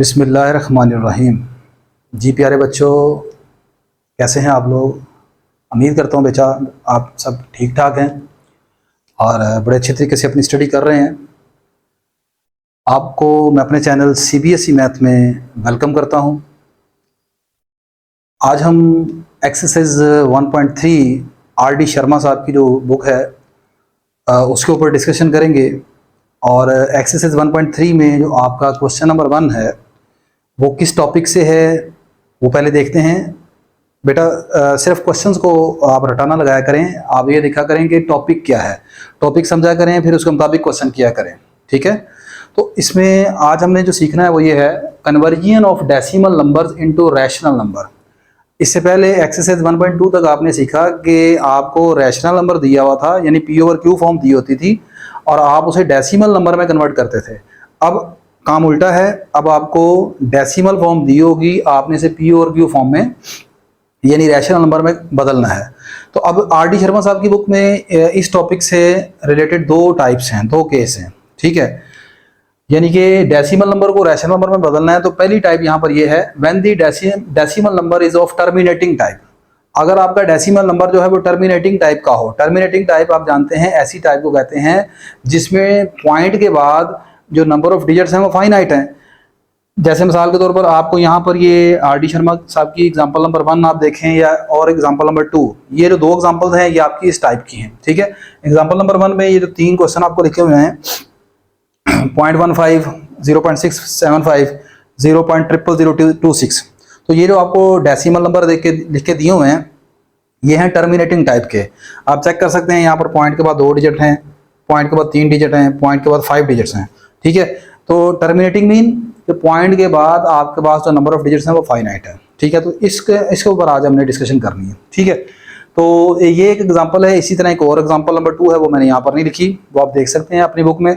बिस्मिल्लाहिर्रहमानिर्रहीम। जी प्यारे बच्चों, कैसे हैं आप लोग? उम्मीद करता हूँ बेटा आप सब ठीक ठाक हैं और बड़े अच्छे तरीके से अपनी स्टडी कर रहे हैं। आपको मैं अपने चैनल CBSE मैथ में वेलकम करता हूँ। आज हम एक्सरसाइज 1.3 RD शर्मा साहब की जो बुक है उसके ऊपर डिस्कशन करेंगे। और एक्सरसाइज 1.3 में जो आपका क्वेश्चन नंबर 1 है वो किस टॉपिक से है वो पहले देखते हैं। बेटा सिर्फ क्वेश्चंस को आप रटाना लगाया करें, आप ये देखा करें कि टॉपिक क्या है, टॉपिक समझा करें, फिर उसके मुताबिक क्वेश्चन किया करें, ठीक है। तो इसमें आज हमने जो सीखना है वो ये है conversion of decimal numbers into rational number. इससे पहले एक्सरसाइज 1.2 तक आपने सीखा कि आपको रैशनल नंबर दिया हुआ था, यानी P/Q फॉर्म दी होती थी और आप उसे डेसिमल नंबर में कन्वर्ट करते थे। अब काम उल्टा है, अब आपको डेसिमल फॉर्म दी होगी, आपने इसे P/Q फॉर्म में यानी रैशनल नंबर में बदलना है। तो अब RD शर्मा साहब की बुक में इस टॉपिक से रिलेटेड दो टाइप्स हैं, दो केस हैं, ठीक है। यानी कि डेसिमल नंबर को रैशनल नंबर में बदलना है। तो पहली टाइप यहाँ पर ये है when the decimal number is of terminating type. अगर आपका डेसिमल नंबर जो है वो टर्मिनेटिंग टाइप का हो। टर्मिनेटिंग टाइप आप जानते हैं ऐसी टाइप को कहते हैं जिसमें पॉइंट के बाद जो नंबर ऑफ डिजिट्स हैं वो फाइनाइट हैं। जैसे मिसाल के तौर पर आपको यहाँ पर ये RD शर्मा साहब की एग्जांपल नंबर 1 आप देखें या और एग्जांपल नंबर 2, ये जो दो एग्जांपल्स हैं ये आपकी इस टाइप की हैं, ठीक है। एग्जांपल नंबर 1 में ये जो 3 क्वेश्चन आपको लिखे हुए हैं 0.15, 0.675, 0.00026, तो ये जो आपको डेसिमल नंबर लिख के दिए हुए हैं ये हैं टर्मिनेटिंग टाइप के। आप चेक कर सकते हैं यहाँ पर पॉइंट के बाद 2 डिजिट हैं, पॉइंट के बाद 3 डिजिट हैं, पॉइंट के बाद 5 डिजिट्स हैं, ठीक है। तो टर्मिनेटिंग मीन कि पॉइंट के बाद आपके पास जो नंबर ऑफ डिजिट्स हैं वो फाइनाइट है, ठीक है। तो इसके ऊपर आज हमने डिस्कशन करनी है, ठीक है। तो ये एक एग्जांपल है। इसी तरह एक और एग्जांपल नंबर 2 है, वो मैंने यहाँ पर नहीं लिखी, वो आप देख सकते हैं अपनी बुक में।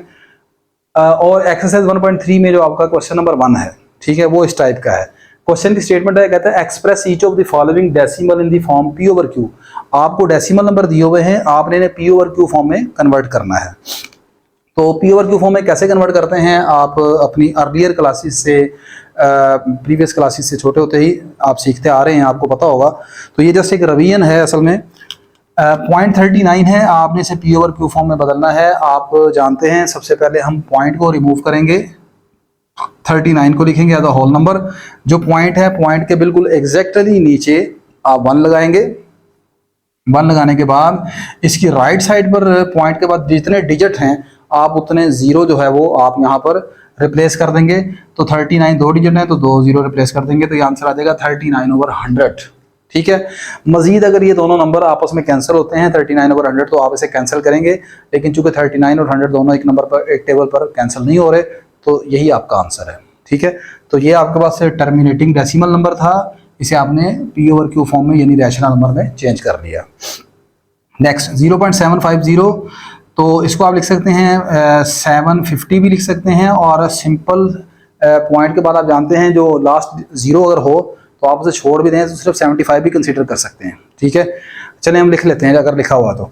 और एक्सरसाइज 1.3 में जो आपका क्वेश्चन नंबर 1 है, ठीक है, वो इस टाइप का है। क्वेश्चन की स्टेटमेंट है, कहता है express each of the following decimal in the form P/Q। आपको डेसिमल नंबर दिए हुए हैं, आपने इन्हें P/Q फॉर्म में कन्वर्ट करना है। तो P/Q फॉर्म में कैसे कन्वर्ट करते हैं आप अपनी अर्लियर क्लासेस से, प्रीवियस क्लासेस से छोटे होते ही आप सीखते आ रहे हैं, आपको पता होगा। तो ये जस्ट एक रिवीजन है असल में। पॉइंट 39 है, आपने इसे P/Q फॉर्म में बदलना है। आप जानते हैं सबसे पहले हम पॉइंट को रिमूव करेंगे, 39 को लिखेंगे एज अ होल नंबर। जो पॉइंट है, पॉइंट के बिल्कुल एग्जैक्टली नीचे आप 1 लगाएंगे। 1 लगाने के बाद इसकी राइट साइड पर पॉइंट के बाद जितने डिजिट हैं आप उतने 0 जो है वो आप यहाँ पर रिप्लेस कर देंगे। तो 39 2 डिजिट है तो 2 0 रिप्लेस कर देंगे, तो ये आंसर आ जाएगा 39/100, ठीक है। मजीद अगर ये दोनों नंबर आपस में कैंसिल होते हैं 39/100 तो आप इसे कैंसिल करेंगे, लेकिन चूंकि 39 और 100 दोनों एक नंबर पर, एक टेबल पर कैंसिल नहीं हो रहे, तो यही आपका आंसर है, ठीक है। तो ये आपके पास टर्मिनेटिंग डेसिमल नंबर था, इसे आपने P/Q फॉर्म में यानी रैशनल नंबर में चेंज कर लिया। नेक्स्ट 0.750, तो इसको आप लिख सकते हैं 750 भी लिख सकते हैं। और सिंपल पॉइंट के बाद आप जानते हैं जो लास्ट 0 अगर हो तो आप उसे छोड़ भी दें तो सिर्फ 75 भी कंसीडर कर सकते हैं, ठीक है। चलिए हम लिख लेते हैं अगर लिखा हुआ तो।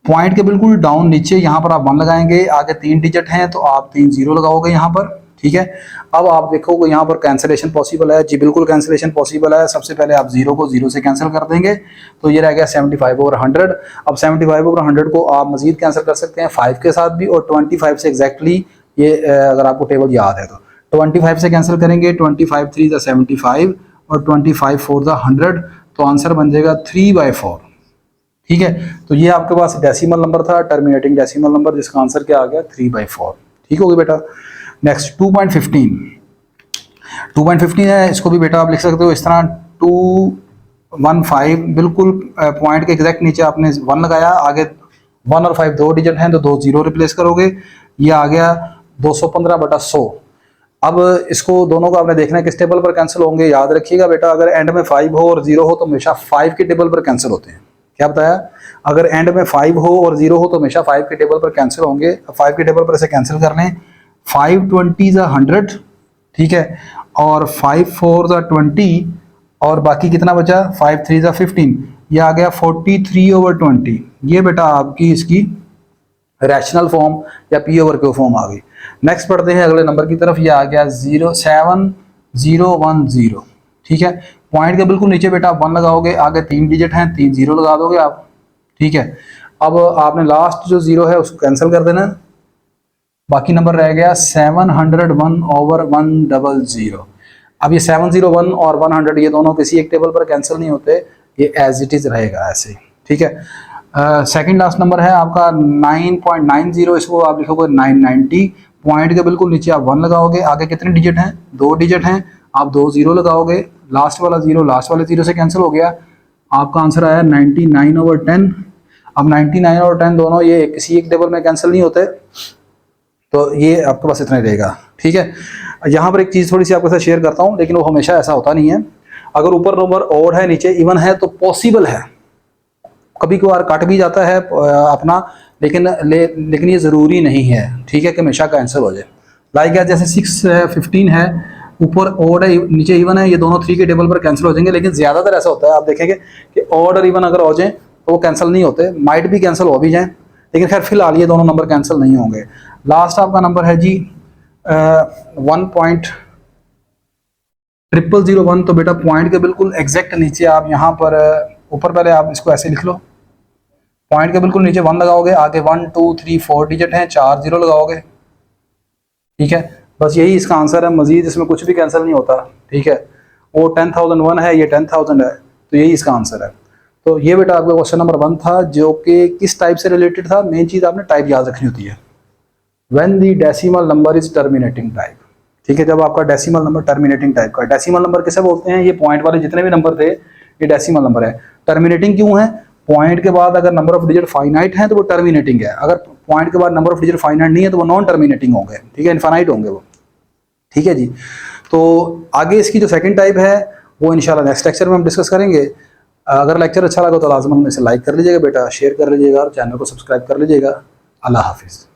पॉइंट के बिल्कुल डाउन नीचे यहाँ पर आप 1 लगाएंगे, आगे 3 डिजिट हैं तो आप 3 0 लगाओगे यहाँ पर, ठीक है। अब आप देखोगे यहाँ पर कैंसिलेशन पॉसिबल है, जी बिल्कुल कैंसिलेशन पॉसिबल है। सबसे पहले आप 0 को 0 से कैंसिल कर देंगे, तो ये रह गया 75/100। अब 75/100 को आप मजीद कैंसिल कर सकते हैं 5 के साथ भी और 25 से एग्जैक्टली। ये अगर आपको टेबल याद है तो 25 से कैंसिल करेंगे, 25 3 = 75 और 25 4 = 100, तो आंसर बन जाएगा 3/4, ठीक है। तो ये आपके पास डेसिमल नंबर था, टर्मिनेटिंग डेसिमल नंबर, जिसका आंसर क्या आ गया 3/4, ठीक हो गया बेटा। नेक्स्ट 2.15 है, इसको भी बेटा आप लिख सकते हो इस तरह 215, बिल्कुल पॉइंट के एग्जैक्ट नीचे आपने 1 लगाया, आगे 1 और 5 2 डिजिट हैं तो 2 0 रिप्लेस करोगे, ये आ गया 215/100। अब इसको दोनों को आपने देखना है किस टेबल पर कैंसिल होंगे। याद रखिएगा बेटा, अगर एंड में 5 हो और 0 हो तो हमेशा 5 के टेबल पर कैंसिल होते हैं। क्या बताया? अगर एंड में 5 हो और 0 हो तो हमेशा 5 के टेबल पर कैंसिल होंगे। 5 के टेबल पर इसे कैंसिल कर लें, 5 20 = 100, ठीक है, और 5 4 = 20, और बाकी कितना बचा 5 3 = 15, ये आ गया 43/20। ये बेटा आपकी इसकी रैशनल फॉर्म या P/Q फॉर्म आ गई। नेक्स्ट पढ़ते हैं अगले नंबर की तरफ। ये आ गया 0.7 010, ठीक है। पॉइंट के बिल्कुल नीचे बेटा आप 1 लगाओगे, आगे 3 डिजिट हैं, 3 जीरो लगा दोगे आप, ठीक है। अब आपने लास्ट जो 0 है उसको कैंसिल कर देना, बाकी नंबर रह गया 701/100। अब ये 701 और 100 ये दोनों किसी एक टेबल पर कैंसिल नहीं होते, ये एज इट इज़ रहेगा ऐसे ही, ठीक है। सेकंड लास्ट नंबर है आपका 9.90, इसको आप लिखोगे 990। पॉइंट के बिल्कुल नीचे आप 1 लगाओगे, आगे कितने डिजिट हैं, 2 डिजिट हैं, आप 2 जीरो लगाओगे, लास्ट वाला जीरो लास्ट वाले जीरो से कैंसिल हो गया, आपका आंसर आया 99/10। अब 99 और 10 दोनों ये किसी एक टेबल में कैंसिल नहीं होते, तो ये आपके पास इतना ही रहेगा, ठीक है। यहाँ पर एक चीज़ थोड़ी सी आपके साथ शेयर करता हूँ, लेकिन वो हमेशा ऐसा होता नहीं है। अगर ऊपर नंबर ऑड है नीचे इवन है तो पॉसिबल है, कभी कभार कट भी जाता है अपना, लेकिन ये ज़रूरी नहीं है, ठीक है, कि हमेशा कैंसिल हो जाए। लाइक है जैसे 615 है, ऊपर ऑड है नीचे इवन है, ये दोनों 3 के टेबल पर कैंसिल हो जाएंगे, लेकिन ज़्यादातर ऐसा होता है आप देखेंगे कि ऑड और इवन अगर हो जाए तो वो कैंसिल नहीं होते, माइट भी कैंसिल हो भी जाएँ, लेकिन खैर फिलहाल ये दोनों नंबर कैंसिल नहीं होंगे। लास्ट आपका नंबर है जी 1.0001, तो बेटा पॉइंट के बिल्कुल एग्जैक्ट नीचे आप यहाँ पर ऊपर पहले आप इसको ऐसे लिख लो, पॉइंट के बिल्कुल नीचे 1 लगाओगे, आगे 1 2 3 4 डिजिट हैं, 4 जीरो लगाओगे, ठीक है। बस यही इसका आंसर है, मजीद इसमें कुछ भी कैंसिल नहीं होता, ठीक है। वो 10,001 है, ये 10,000 है, तो यही इसका आंसर है। तो ये बेटा आपका क्वेश्चन नंबर 1 था, जो कि किस टाइप से रिलेटेड था। मेन चीज़ आपने टाइप याद रखनी होती है, when the decimal number is terminating type, ठीक है। जब आपका डेसिमल नंबर टर्मिनेटिंग टाइप का, डेसिमल नंबर किसे बोलते हैं, ये पॉइंट वाले जितने भी नंबर थे ये डेसिमल नंबर है। टर्मिनेटिंग क्यों है, पॉइंट के बाद अगर नंबर ऑफ डिजिट फाइनाइट है तो वो टर्मिनेटिंग है, अगर पॉइंट के बाद नंबर ऑफ डिजिट फाइनाइट नहीं है तो वो नॉन टर्मिनेटिंग होंगे, ठीक है, इनफाइनाइट होंगे वो, ठीक है जी। तो आगे इसकी जो सेकंड टाइप है वो इंशाल्लाह नेक्स्ट लेक्चर में हम डिस्कस करेंगे। अगर लेक्चर अच्छा लगा तो लाजमन इसे लाइक कर लीजिएगा बेटा, शेयर कर लीजिएगा और चैनल को सब्सक्राइब कर लीजिएगा। अल्लाह हाफिज़।